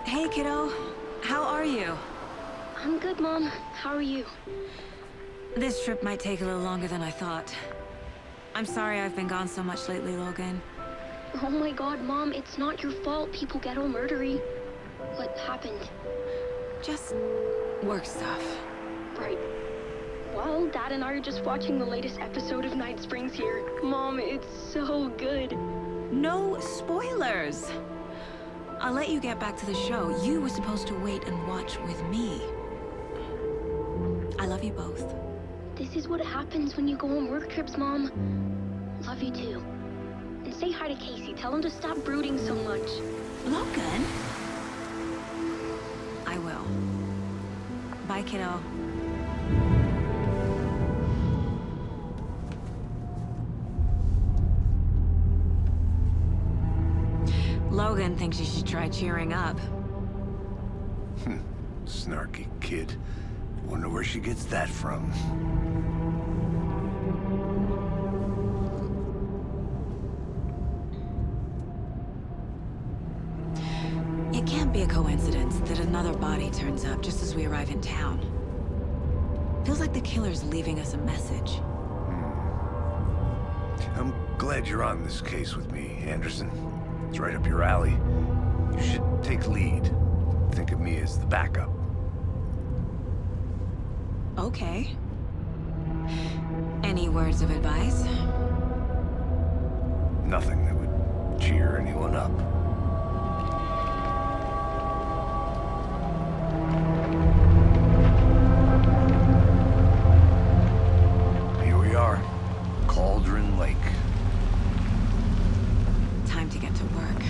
Hey, kiddo. How are you? I'm good, Mom. How are you? This trip might take a little longer than I thought. I'm sorry I've been gone so much lately, Logan. Oh my god, Mom, it's not your fault people get all murdery. What happened? Just work stuff. Right. Well, Dad and I are just watching the latest episode of Night Springs here. Mom, it's so good. No spoilers! I'll let you get back to the show. You were supposed to wait and watch with me. I love you both. This is what happens when you go on work trips, Mom. Love you too. And say hi to Casey. Tell him to stop brooding so much. Logan? I will. Bye, kiddo. Logan thinks you should try cheering up. Snarky kid. Wonder where she gets that from. It can't be a coincidence that another body turns up just as we arrive in town. Feels like the killer's leaving us a message. I'm glad you're on this case with me, Anderson. It's right up your alley. You should take lead. Think of me as the backup. Okay. Any words of advice? Nothing that would cheer anyone up. Here we are. Cauldron Lake. Time to get to work.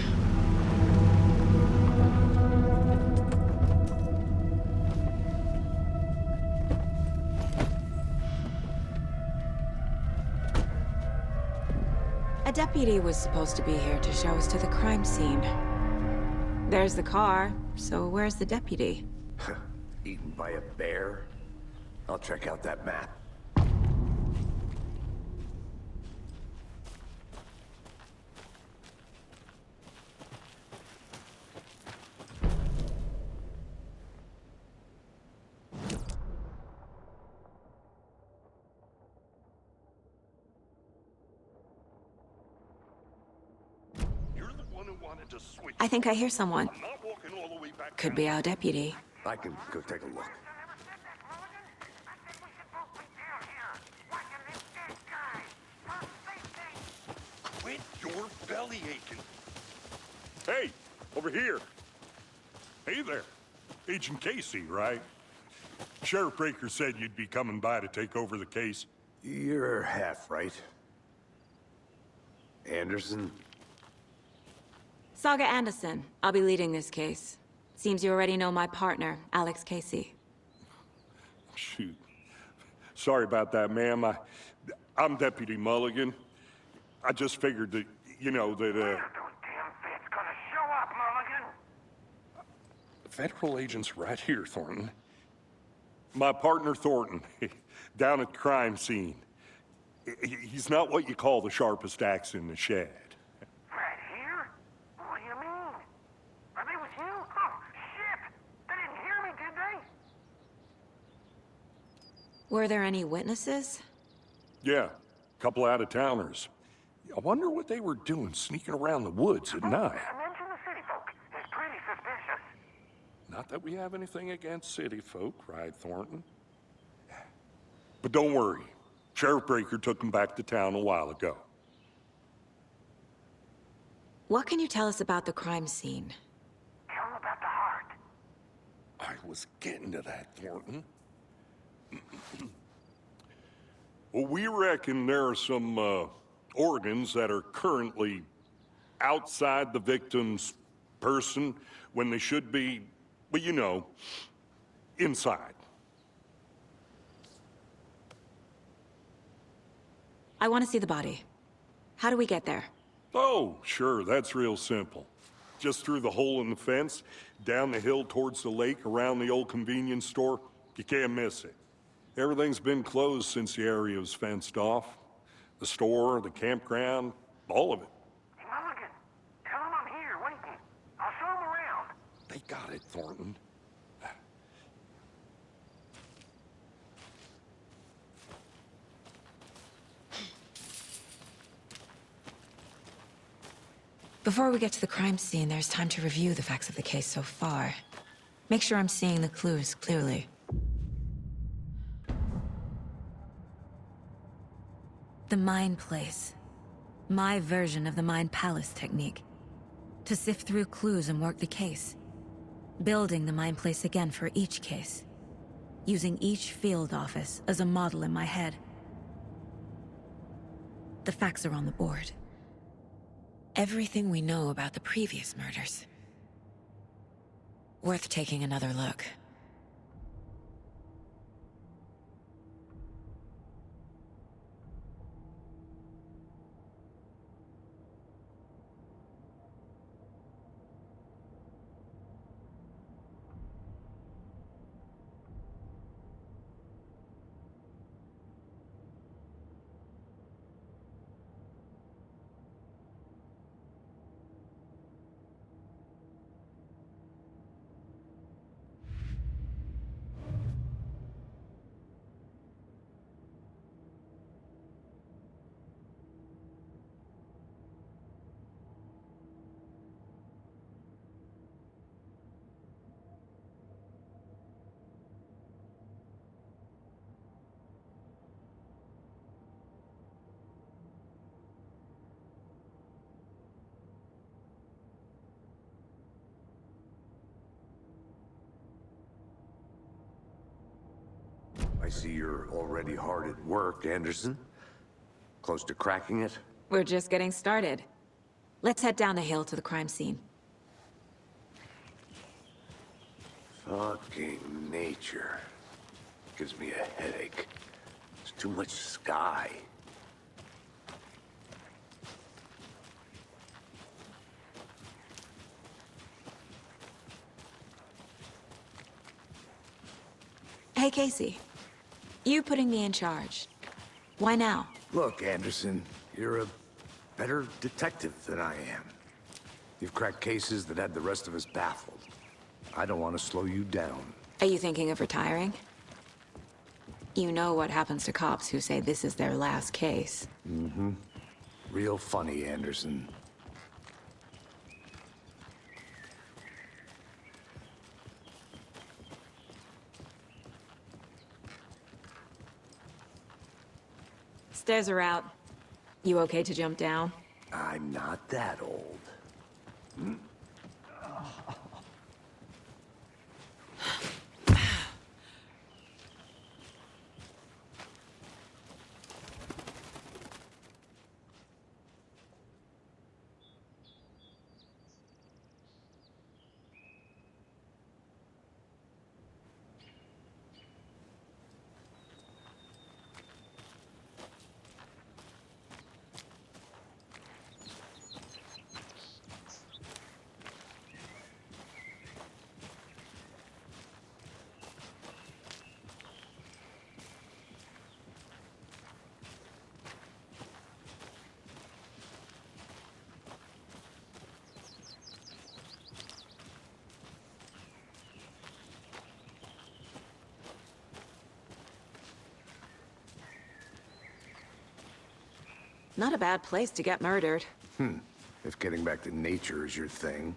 A deputy was supposed to be here to show us to the crime scene. There's the car, so where's the deputy? Eaten by a bear? I'll check out that map. I think I hear someone. I'm not walking all the way back. Could be our deputy. I can go take a look. Quit your belly aching. Hey, over here. Hey there. Agent Casey, right? Sheriff Breaker said you'd be coming by to take over the case. You're half right. Anderson? Saga Anderson. I'll be leading this case. Seems you already know my partner, Alex Casey. Shoot. Sorry about that, ma'am. I'm Deputy Mulligan. I just figured that, you know, that, Those damn feds gonna show up, Mulligan. federal agent's right here, Thornton. My partner, Thornton, down at the crime scene. He's not what you call the sharpest axe in the shed. Right here? What do you mean? Are they with you? Oh, shit! They didn't hear me, did they? Were there any witnesses? Yeah, a couple out-of-towners. I wonder what they were doing sneaking around the woods at night. Mention the city folk. It's pretty suspicious. Not that we have anything against city folk, right, Thornton? But don't worry. Sheriff Breaker took them back to town a while ago. What can you tell us about the crime scene? Tell them about the heart. I was getting to that, Thornton. Well, we reckon there are some, organs that are currently outside the victim's person when they should be, well, you know, inside. I want to see the body. How do we get there? Oh, sure, that's real simple. Just through the hole in the fence, down the hill towards the lake, around the old convenience store. You can't miss it. Everything's been closed since the area was fenced off. The store, the campground, all of it. Hey, Mulligan, tell them I'm here waiting. I'll show them around. They got it, Thornton. Before we get to the crime scene, there's time to review the facts of the case so far. Make sure I'm seeing the clues clearly. The Mind Place. My version of the Mind Palace technique. To sift through clues and work the case. Building the Mind Place again for each case. Using each field office as a model in my head. The facts are on the board. Everything we know about the previous murders. Worth taking another look. I see you're already hard at work, Anderson. Close to cracking it? We're just getting started. Let's head down the hill to the crime scene. Fucking nature. Gives me a headache. There's too much sky. Hey, Casey. You putting me in charge. Why now? Look, Anderson, you're a better detective than I am. You've cracked cases that had the rest of us baffled. I don't want to slow you down. Are you thinking of retiring? You know what happens to cops who say this is their last case. Mm-hmm. Real funny, Anderson. Stairs are out. You okay to jump down? I'm not that old. Not a bad place to get murdered. If getting back to nature is your thing.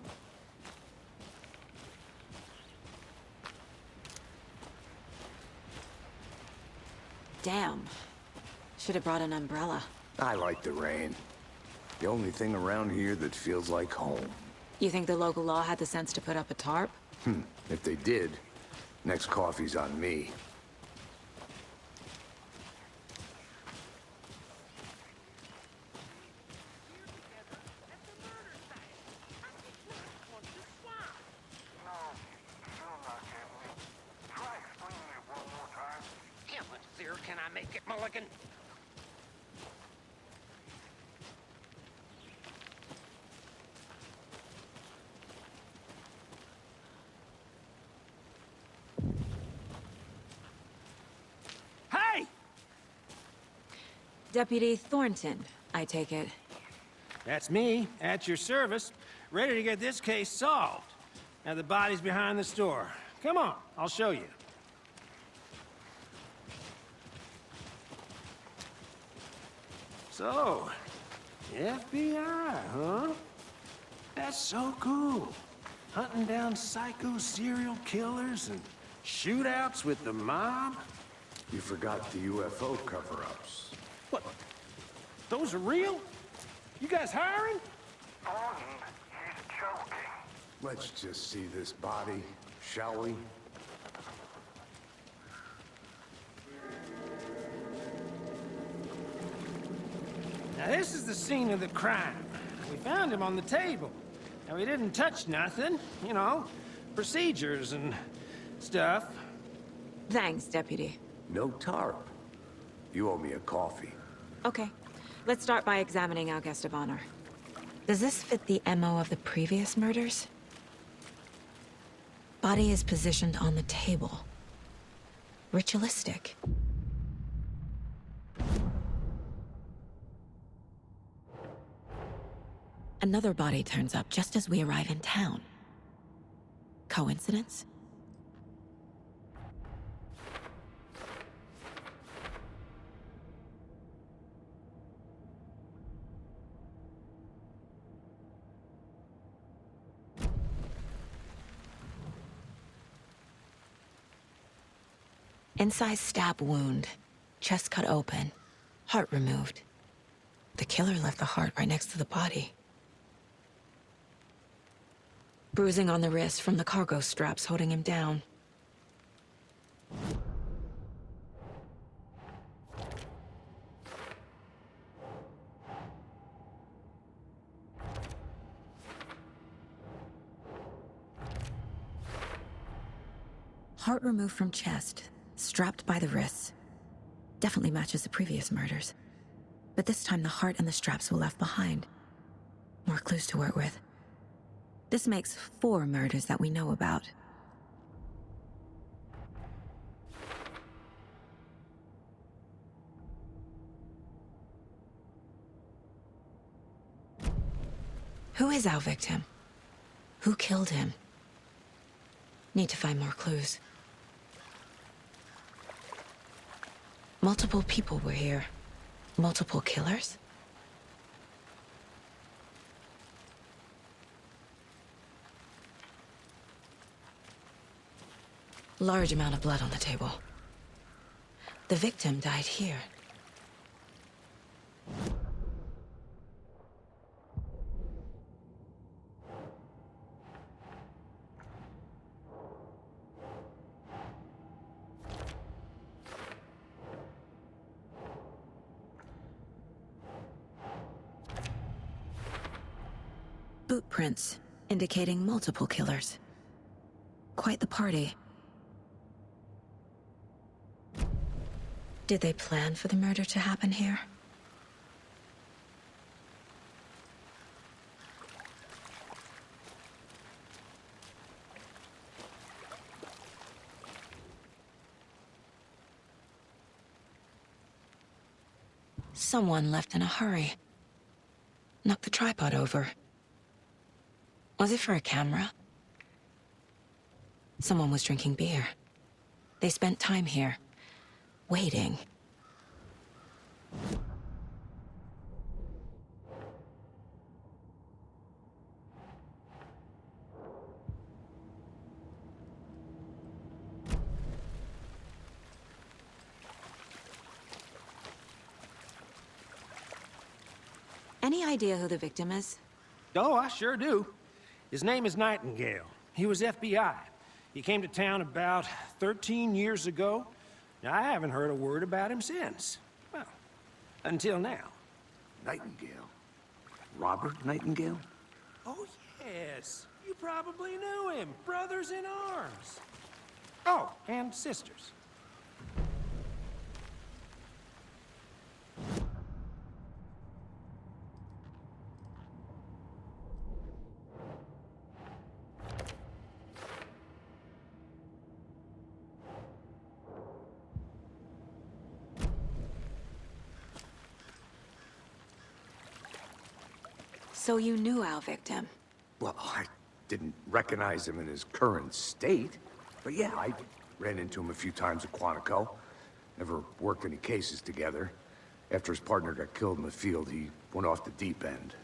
Damn. Should have brought an umbrella. I like the rain. The only thing around here that feels like home. You think the local law had the sense to put up a tarp? If they did, next coffee's on me. Can I make it, Mulligan? Hey! Deputy Thornton, I take it. That's me, at your service, ready to get this case solved. Now the body's behind the store. Come on, I'll show you. So, FBI, huh? That's so cool. Hunting down psycho serial killers and shootouts with the mob. You forgot the UFO cover-ups. What? Those are real? You guys hiring? Thornton, he's joking. Let's just see this body, shall we? Now, this is the scene of the crime. We found him on the table. And we didn't touch nothing, you know, procedures and stuff. Thanks, Deputy. No tarp. You owe me a coffee. Okay. Let's start by examining our guest of honor. Does this fit the MO of the previous murders? Body is positioned on the table. Ritualistic. Another body turns up just as we arrive in town. Coincidence? Incised stab wound. Chest cut open. Heart removed. The killer left the heart right next to the body. Bruising on the wrist from the cargo straps holding him down. Heart removed from chest, strapped by the wrists. Definitely matches the previous murders. But this time the heart and the straps were left behind. More clues to work with. This makes 4 murders that we know about. Who is our victim? Who killed him? Need to find more clues. Multiple people were here. Multiple killers? Large amount of blood on the table. The victim died here. Boot prints, indicating multiple killers. Quite the party. Did they plan for the murder to happen here? Someone left in a hurry. Knocked the tripod over. Was it for a camera? Someone was drinking beer. They spent time here, waiting. Any idea who the victim is? Oh, I sure do. His name is Nightingale. He was FBI. He came to town about 13 years ago. Now, I haven't heard a word about him since. Well, until now. Nightingale? Robert Nightingale? Oh, yes. You probably knew him. Brothers in arms. Oh, and sisters. So you knew our victim? Well, I didn't recognize him in his current state. But yeah, I ran into him a few times at Quantico. Never worked any cases together. After his partner got killed in the field, he went off the deep end.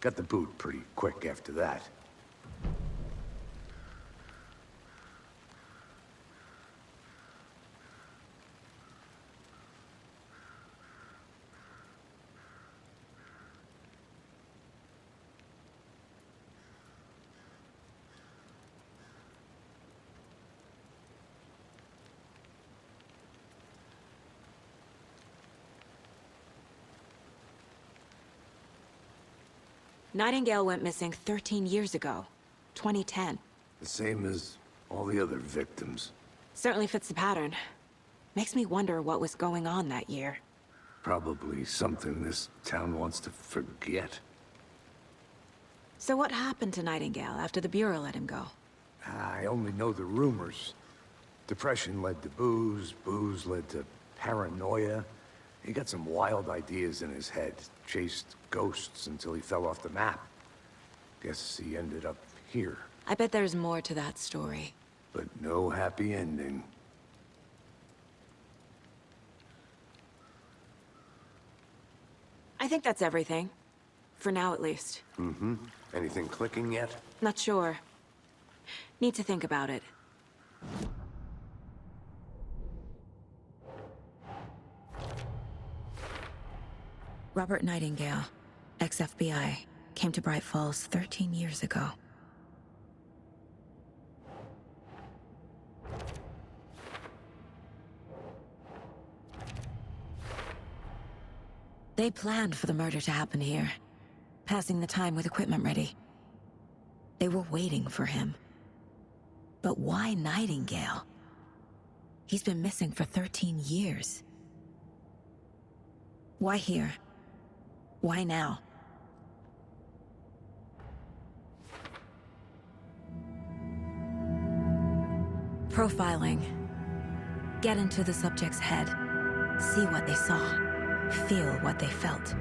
Got the boot pretty quick after that. Nightingale went missing 13 years ago. 2010. The same as all the other victims. Certainly fits the pattern. Makes me wonder what was going on that year. Probably something this town wants to forget. So what happened to Nightingale after the Bureau let him go? I only know the rumors. Depression led to booze, booze led to paranoia. He got some wild ideas in his head, chased ghosts until he fell off the map. Guess he ended up here, I bet there's more to that story. but no happy ending. I think that's everything. For now, at least. Anything clicking yet? Not sure. Need to think about it. Robert Nightingale, ex-FBI, came to Bright Falls 13 years ago. They planned for the murder to happen here, passing the time with equipment ready. They were waiting for him. But why Nightingale? He's been missing for 13 years. Why here? Why now? Profiling. Get into the subject's head. See what they saw. Feel what they felt.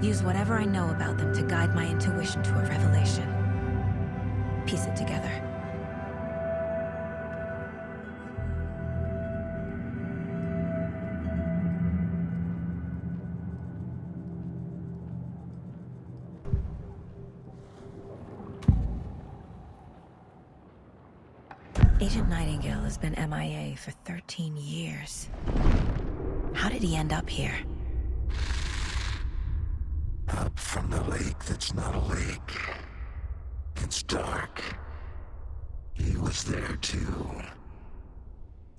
Use whatever I know about them to guide my intuition to a revelation. Piece it together. Agent Nightingale has been MIA for 13 years. How did he end up here? Up from the lake that's not a lake. It's dark. He was there too.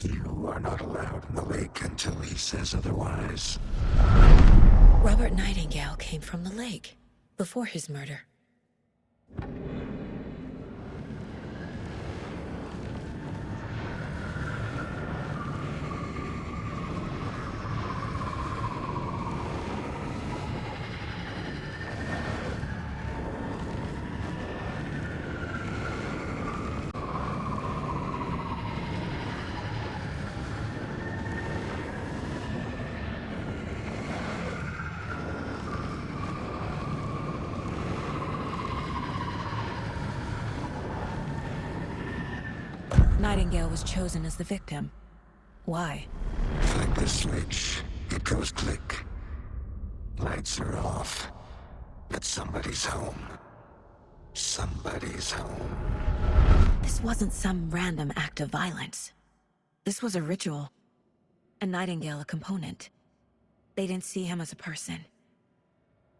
You are not allowed in the lake until he says otherwise. Robert Nightingale came from the lake, before his murder. Nightingale was chosen as the victim. Why? Flick the switch. It goes click. Lights are off. But somebody's home. Somebody's home. This wasn't some random act of violence. This was a ritual. And Nightingale a component. They didn't see him as a person.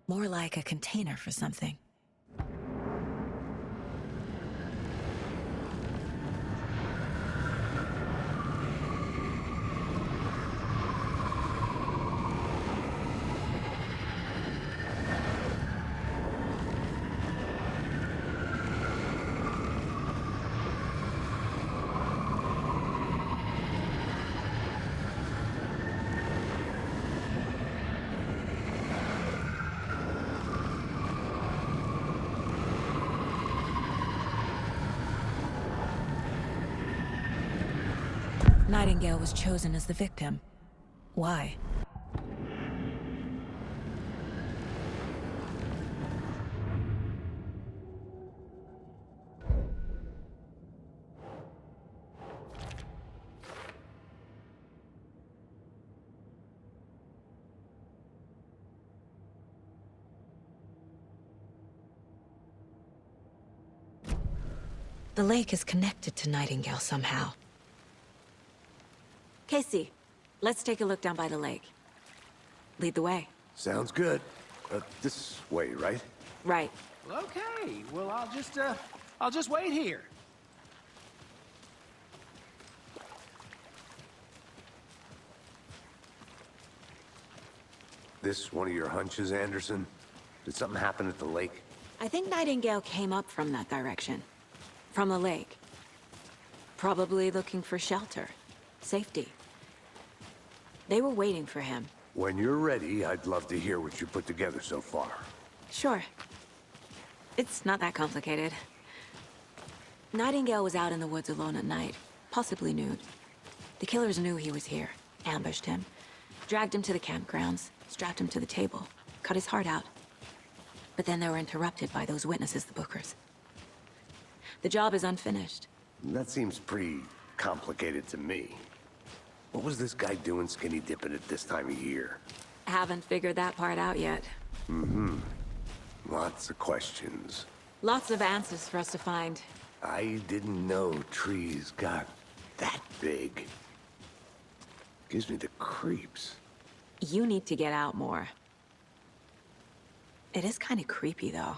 More like a container for something. Nightingale was chosen as the victim. Why? The lake is connected to Nightingale somehow. Casey, let's take a look down by the lake. Lead the way. Sounds good. This way, right? Right. Okay, well, I'll just wait here. This one of your hunches, Anderson? Did something happen at the lake? I think Nightingale came up from that direction. From the lake. Probably looking for shelter. Safety. They were waiting for him. When you're ready, I'd love to hear what you put together so far. Sure. It's not that complicated. Nightingale was out in the woods alone at night, possibly nude. The killers knew he was here, ambushed him, dragged him to the campgrounds, strapped him to the table, cut his heart out. But then they were interrupted by those witnesses, the Bookers. The job is unfinished. That seems pretty complicated to me. What was this guy doing skinny dipping at this time of year? Haven't figured that part out yet. Lots of questions. Lots of answers for us to find. I didn't know trees got that big. Gives me the creeps. You need to get out more. It is kind of creepy, though.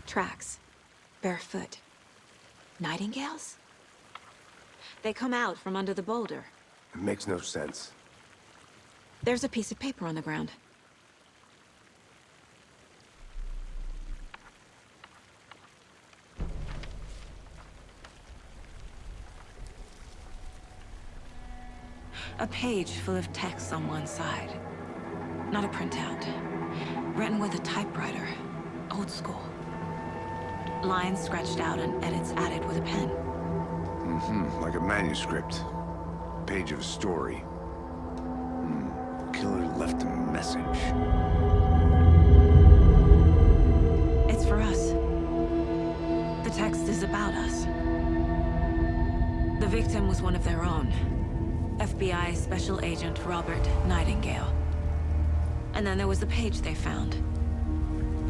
Tracks. Barefoot. Nightingales? They come out from under the boulder. It makes no sense. There's a piece of paper on the ground. A page full of text on one side. Not a printout. Written with a typewriter. Old school. Lines scratched out and edits added with a pen. Like a manuscript. Page of a story. Killer left a message. It's for us. The text is about us. The victim was one of their own. FBI Special Agent Robert Nightingale. And then there was the page they found.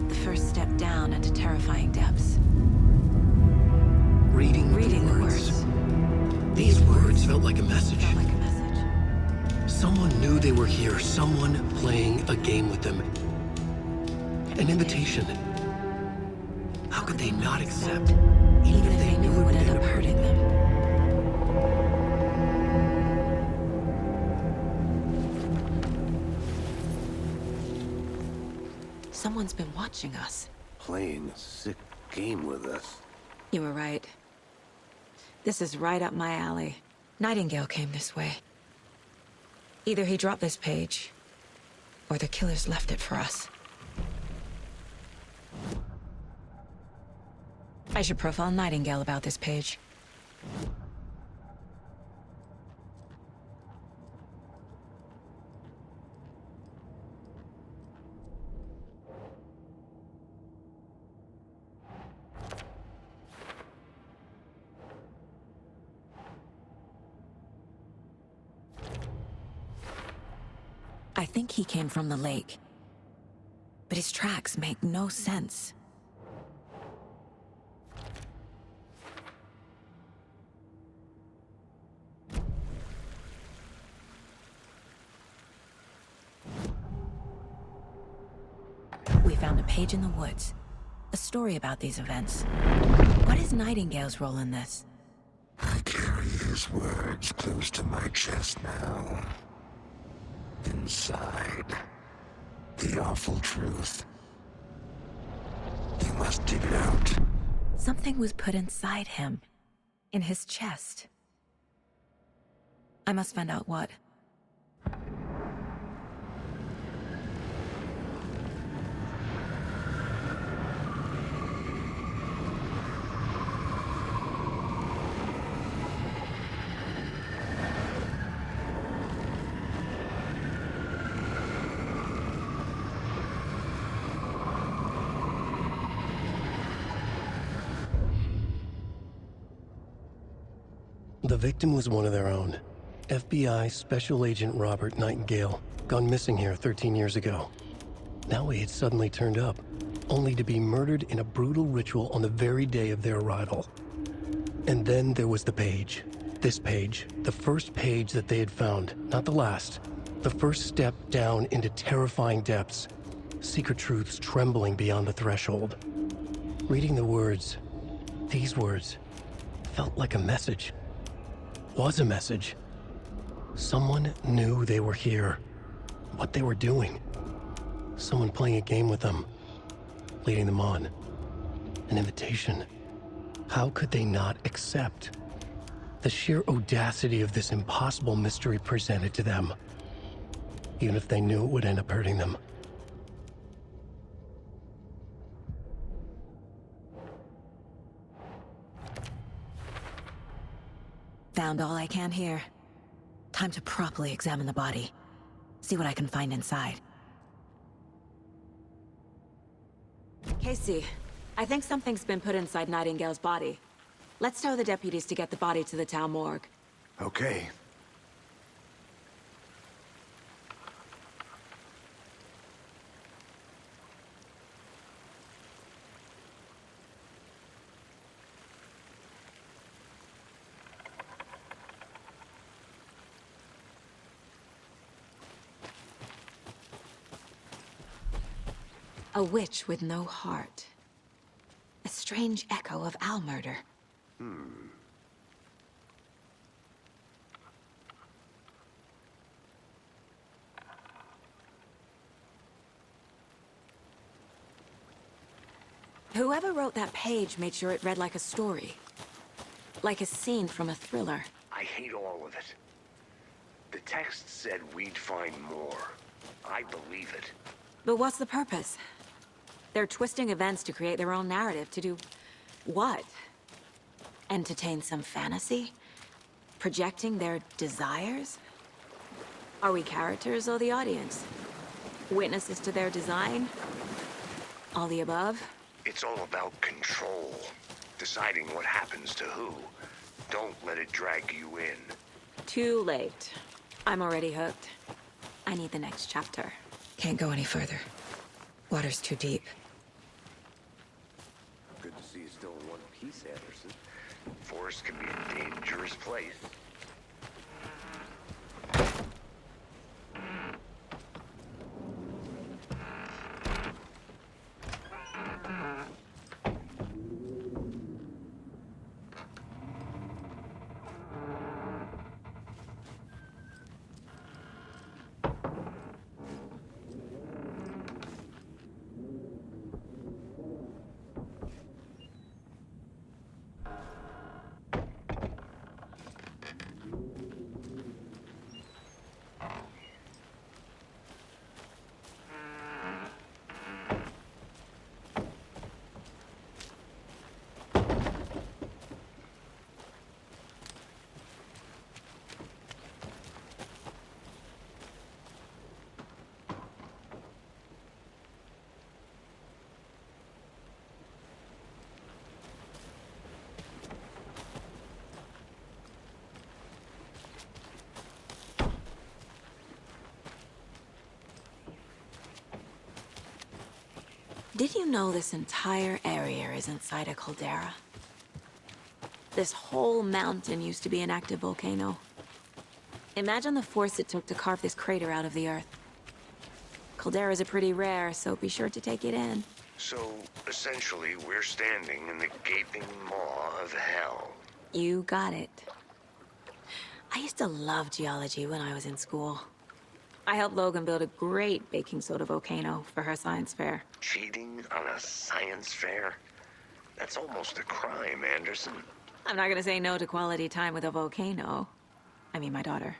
The first step down into terrifying depths. Reading the words. These words felt like a message. Felt like a message. Someone knew they were here, someone playing a game with them. An invitation. How could they not accept, Even if they knew it would end up hurting them. Someone's been watching us. Playing a sick game with us. You were right. This is right up my alley. Nightingale came this way. Either he dropped this page, or the killers left it for us. I should profile Nightingale about this page. I think he came from the lake. But his tracks make no sense. We found a page in the woods. A story about these events. What is Nightingale's role in this? I carry his words close to my chest now. inside. The awful truth. You must dig it out. Something was put inside him. In his chest. I must find out what. The victim was one of their own. FBI Special Agent Robert Nightingale, gone missing here 13 years ago. Now he had suddenly turned up, only to be murdered in a brutal ritual on the very day of their arrival. And then there was the page. This page, the first page that they had found, not the last. The first step down into terrifying depths. Secret truths trembling beyond the threshold. Reading the words, these words, felt like a message. Was a message. Someone knew they were here, what they were doing. Someone playing a game with them, leading them on. An invitation. How could they not accept? The sheer audacity of this impossible mystery presented to them, even if they knew it would end up hurting them. Found all I can here. Time to properly examine the body. See what I can find inside. Casey, I think something's been put inside Nightingale's body. Let's tell the deputies to get the body to the town morgue. Okay. A witch with no heart. A strange echo of Al murder. Whoever wrote that page made sure it read like a story. Like a scene from a thriller. I hate all of it. The text said we'd find more. I believe it. But what's the purpose? They're twisting events to create their own narrative to do... what? Entertain some fantasy? Projecting their desires? Are we characters or the audience? Witnesses to their design? All the above? It's all about control. Deciding what happens to who. Don't let it drag you in. Too late. I'm already hooked. I need the next chapter. Can't go any further. Water's too deep. Good to see you still in one piece, Anderson. Forest can be a dangerous place. Did you know this entire area is inside a caldera? This whole mountain used to be an active volcano. Imagine the force it took to carve this crater out of the earth. Calderas are pretty rare, so be sure to take it in. So, essentially, we're standing in the gaping maw of hell. You got it. I used to love geology when I was in school. I helped Logan build a great baking soda volcano for her science fair. Cheating on a science fair? That's almost a crime, Anderson. I'm not gonna say no to quality time with a volcano. I mean, my daughter.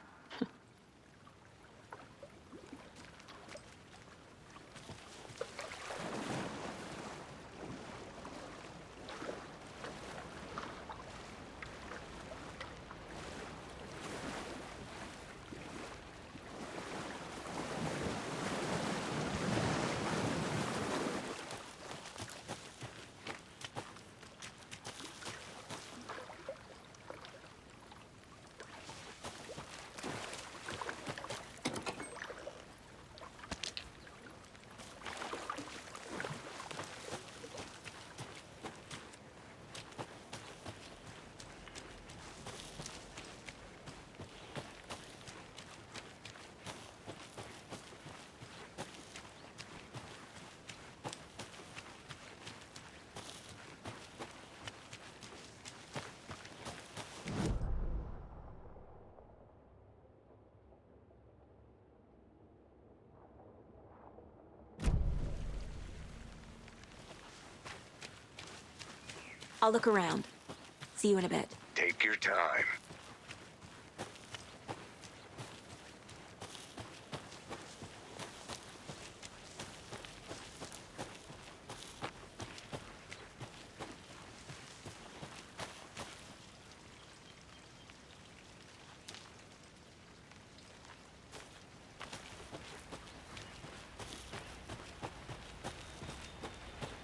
I'll look around. See you in a bit. Take your time.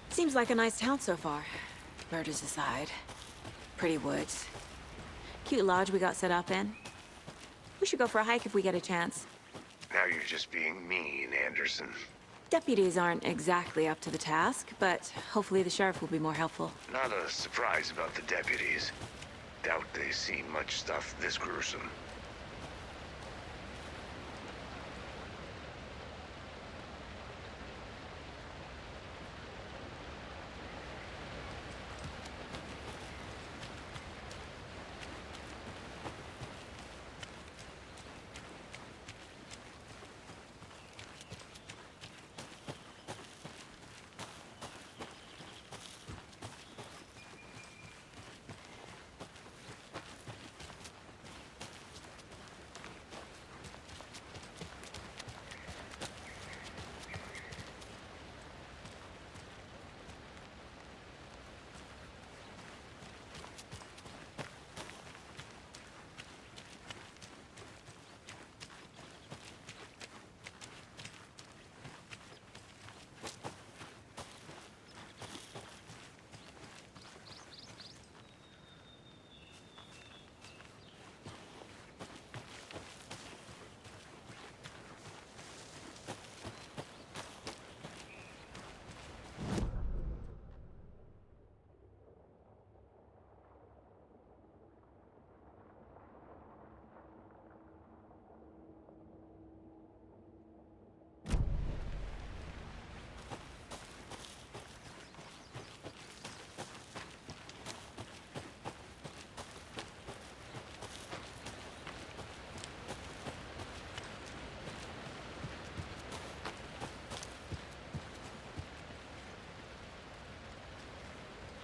Seems like a nice town so far. Murders aside. Pretty woods. Cute lodge we got set up in. We should go for a hike if we get a chance. Now you're just being mean, Anderson. Deputies aren't exactly up to the task, but hopefully the sheriff will be more helpful. Not a surprise about the deputies. Doubt they've seen much stuff this gruesome.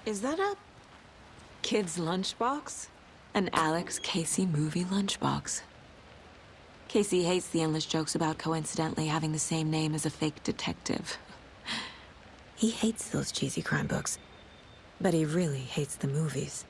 Is that a kid's lunchbox? An Alex Casey movie lunchbox. Casey hates the endless jokes about coincidentally having the same name as a fake detective. He hates those cheesy crime books, but he really hates the movies.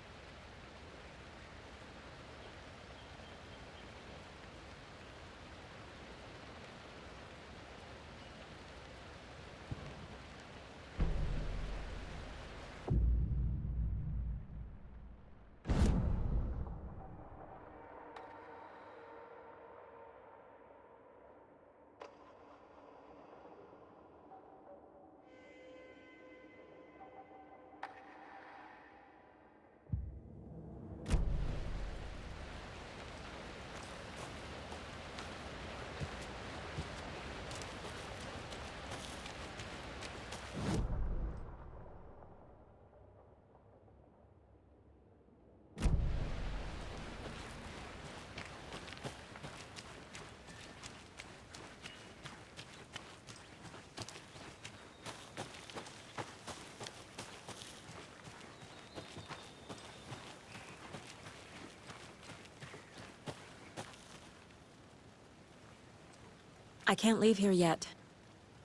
I can't leave here yet.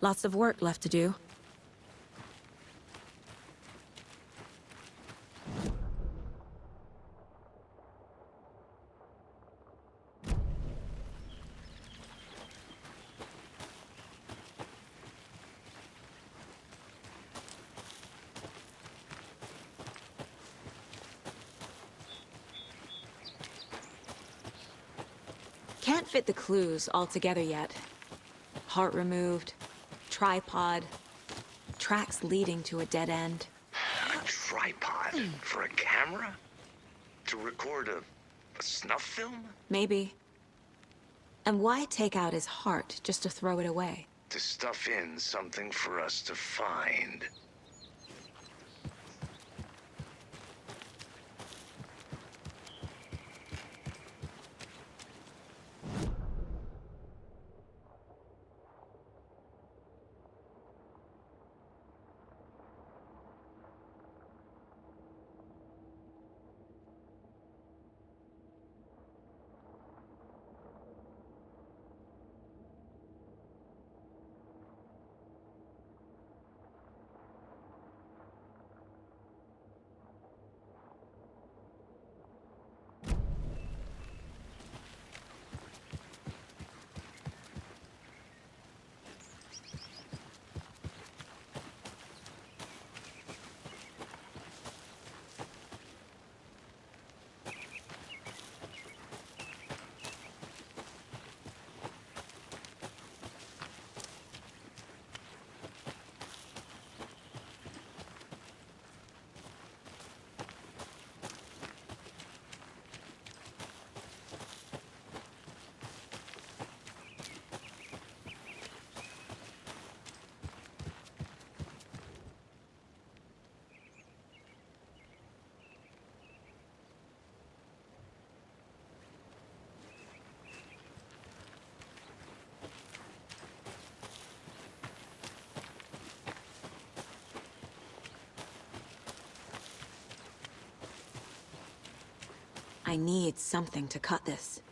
Lots of work left to do. Can't fit the clues all together yet. Heart removed, tripod, tracks leading to a dead end. A tripod for a camera? To record a snuff film? Maybe. And why take out his heart just to throw it away? To stuff in something for us to find. I need something to cut this.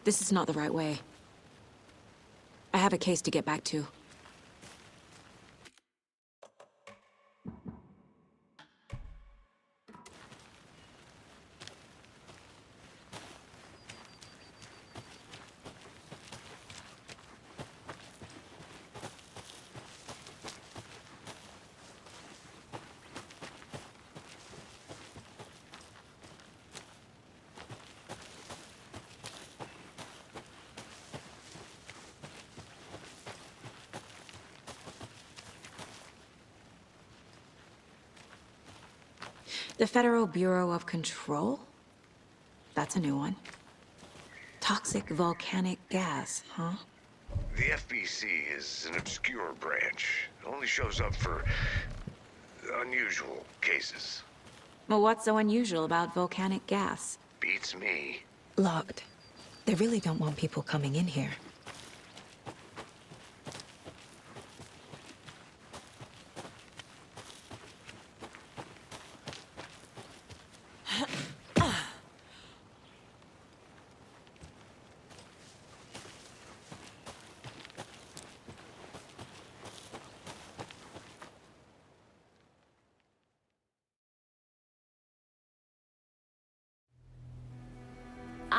This is not the right way. I have a case to get back to. The Federal Bureau of Control? That's a new one. Toxic volcanic gas, huh? The FBC is an obscure branch. It only shows up for unusual cases. Well, what's so unusual about volcanic gas? Beats me. Locked. They really don't want people coming in here.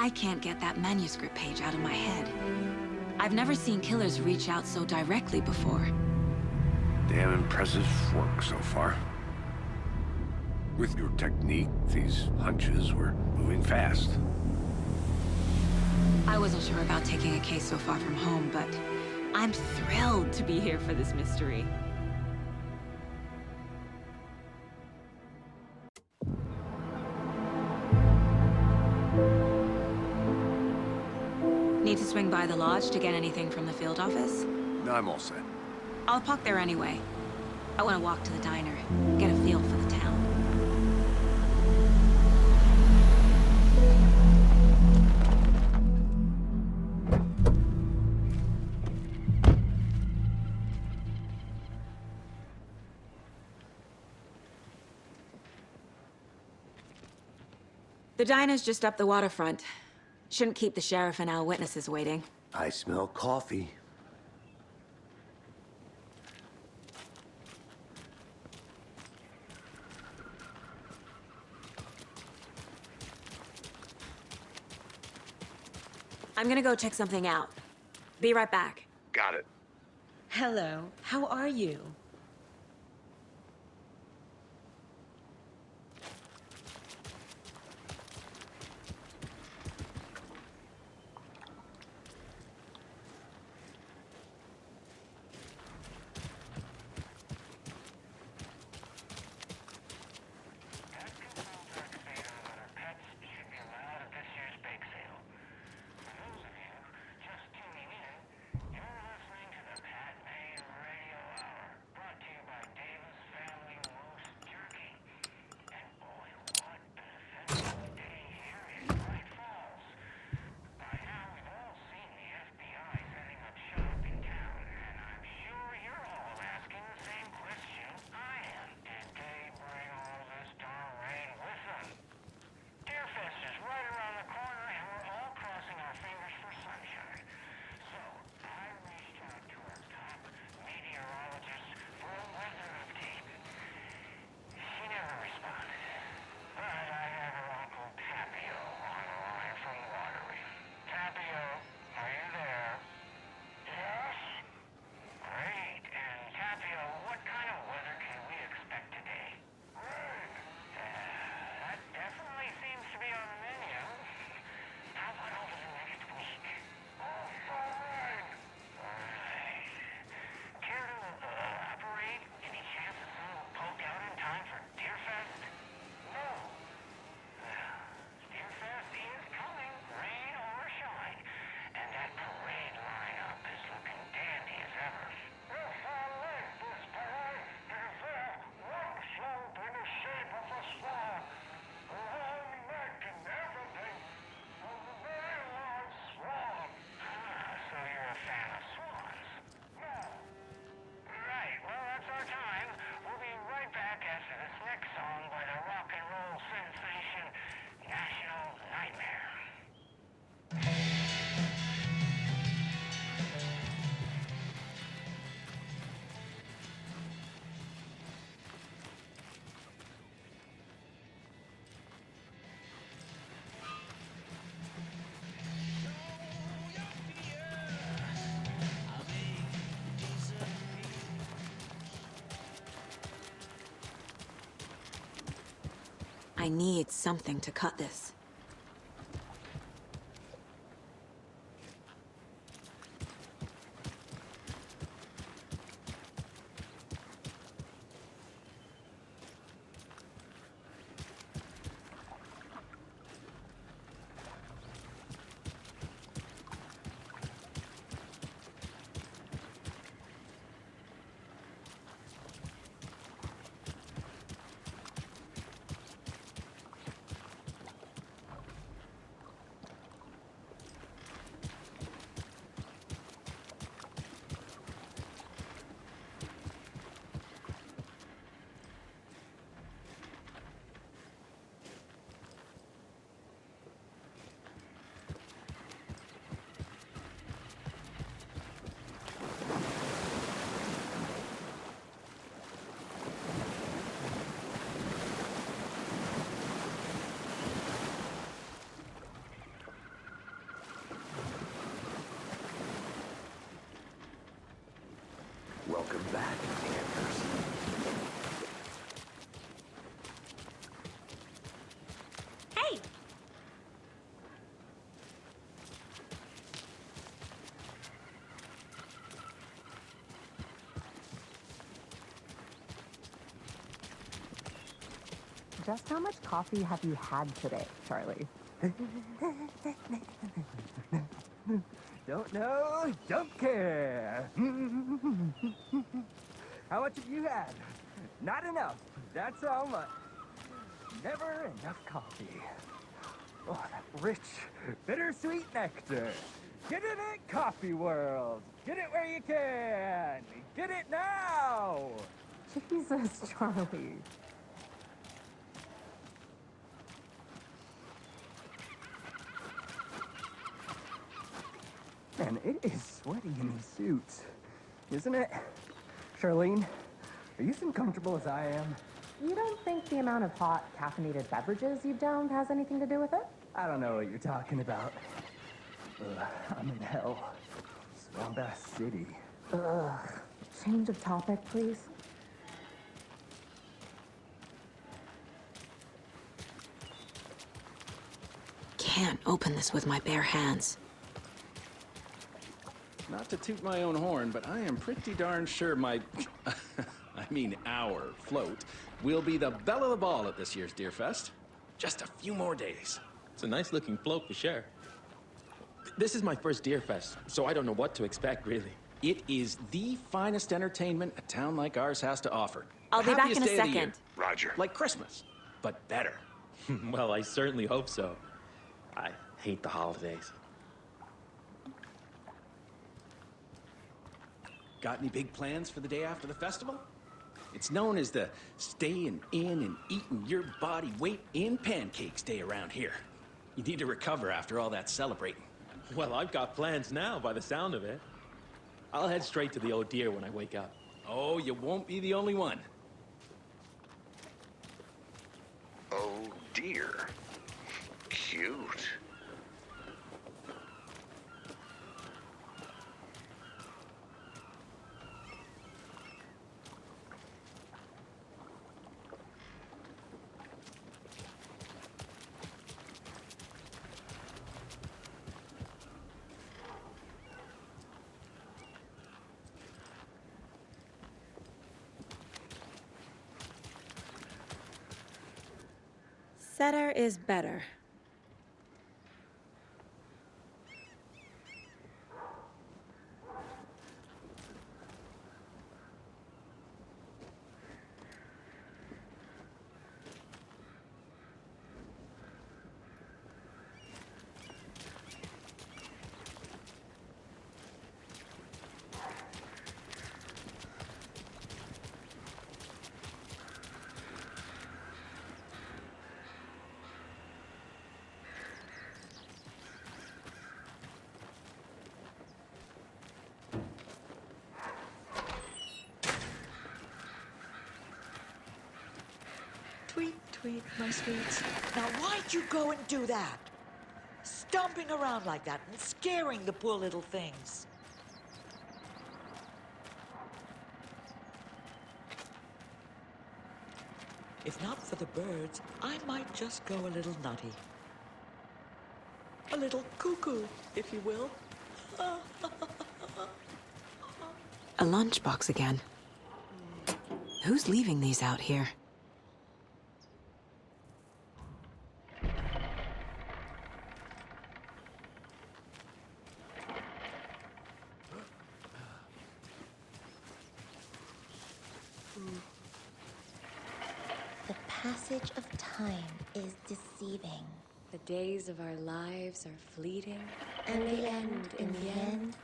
I can't get that manuscript page out of my head. I've never seen killers reach out so directly before. Damn impressive work so far. With your technique, these hunches were moving fast. I wasn't sure about taking a case so far from home, but I'm thrilled to be here for this mystery. Need to swing by the lodge to get anything from the field office? No, I'm all set. I'll park there anyway. I want to walk to the diner, get a feel for the town. The diner's just up the waterfront. Shouldn't keep the sheriff and our witnesses waiting. I smell coffee. I'm gonna go check something out. Be right back. Got it. Hello, how are you? I need something to cut this. Welcome back, Anders. Hey! Just how much coffee have you had today, Charlie? Don't know, don't care. How much have you had? Not enough. That's how much. Never enough coffee. Oh, that rich, bittersweet nectar. Get it at Coffee World. Get it where you can. Get it now. Jesus, Charlie. Man, it is sweaty in these suits, isn't it? Charlene, are you as uncomfortable as I am? You don't think the amount of hot, caffeinated beverages you've downed has anything to do with it? I don't know what you're talking about. I'm in hell. Swamp Ass City. Ugh. Change of topic, please. Can't open this with my bare hands. Not to toot my own horn, but I am pretty darn sure my, our float will be the belle of the ball at this year's Deerfest. Just a few more days. It's a nice looking float for sure. This is my first Deerfest, so I don't know what to expect, really. It is the finest entertainment a town like ours has to offer. I'll be back Happiest in a day of the second. year. Roger. Like Christmas, but better. Well, I certainly hope so. I hate the holidays. Got any big plans for the day after the festival? It's known as the staying in and eating your body weight in pancakes day around here. You need to recover after all that celebrating. Well, I've got plans now by the sound of it. I'll head straight to the Oh Deer when I wake up. Oh, you won't be the only one. Oh dear. Cute. Better is better. Tweet, tweet, my sweets. Now, why'd you go and do that? Stomping around like that and scaring the poor little things. If not for the birds, I might just go a little nutty. A little cuckoo, if you will. A lunchbox again. Who's leaving these out here? The passage of time is deceiving. The days of our lives are fleeting. And they end in the end.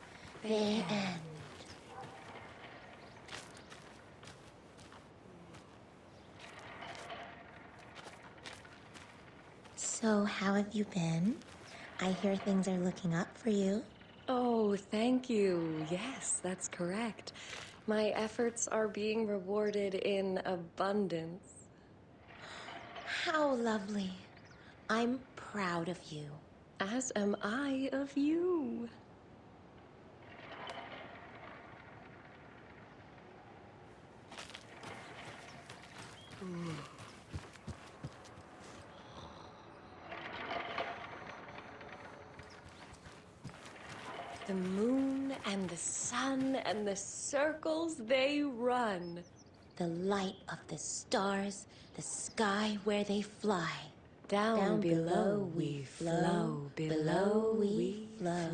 They end. So, how have you been? I hear things are looking up for you. Oh, thank you. Yes, that's correct. My efforts are being rewarded in abundance. How lovely. I'm proud of you. As am I of you. The moon and the sun and the circles they run. The light of the stars, the sky where they fly. Down below we flow, below we flow.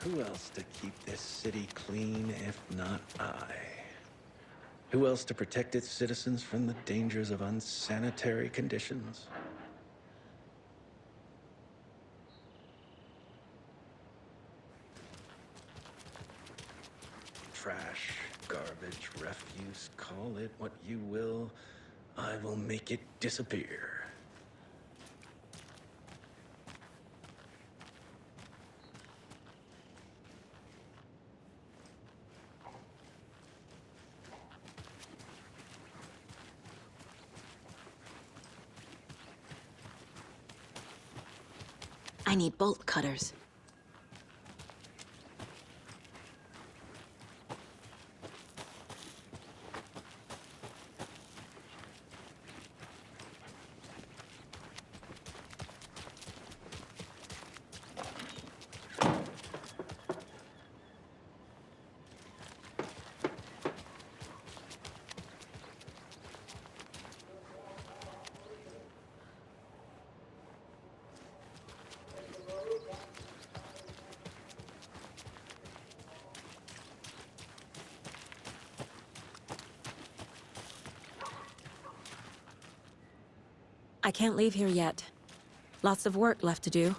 Who else to keep this city clean if not I? Who else to protect its citizens from the dangers of unsanitary conditions? Trash, garbage, refuse, call it what you will. I will make it disappear. I need bolt cutters. I can't leave here yet. Lots of work left to do.